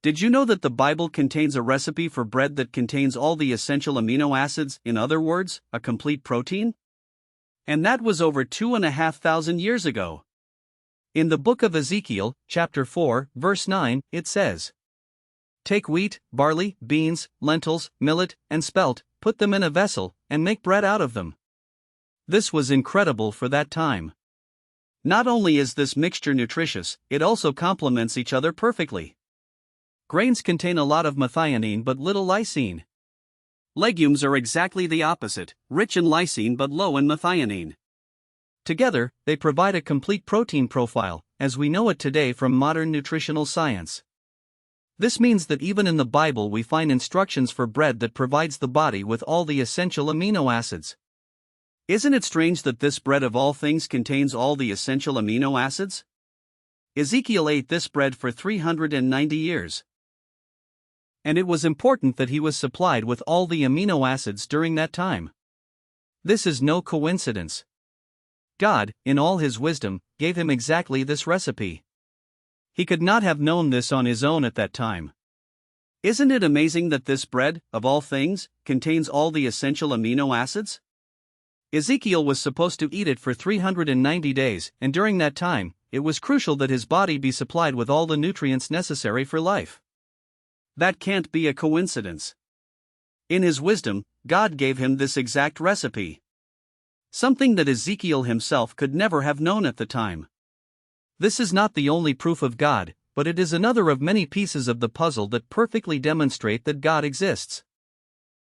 Did you know that the Bible contains a recipe for bread that contains all the essential amino acids, in other words, a complete protein? And that was over 2,500 years ago. In the book of Ezekiel, chapter 4, verse 9, it says, "Take wheat, barley, beans, lentils, millet, and spelt, put them in a vessel, and make bread out of them." This was incredible for that time. Not only is this mixture nutritious, it also complements each other perfectly. Grains contain a lot of methionine but little lysine. Legumes are exactly the opposite, rich in lysine but low in methionine. Together, they provide a complete protein profile, as we know it today from modern nutritional science. This means that even in the Bible we find instructions for bread that provides the body with all the essential amino acids. Isn't it strange that this bread of all things contains all the essential amino acids? Ezekiel ate this bread for 390 years. And it was important that he was supplied with all the amino acids during that time. This is no coincidence. God, in all his wisdom, gave him exactly this recipe. He could not have known this on his own at that time. Isn't it amazing that this bread, of all things, contains all the essential amino acids? Ezekiel was supposed to eat it for 390 days, and during that time, it was crucial that his body be supplied with all the nutrients necessary for life. That can't be a coincidence. In his wisdom, God gave him this exact recipe. Something that Ezekiel himself could never have known at the time. This is not the only proof of God, but it is another of many pieces of the puzzle that perfectly demonstrate that God exists.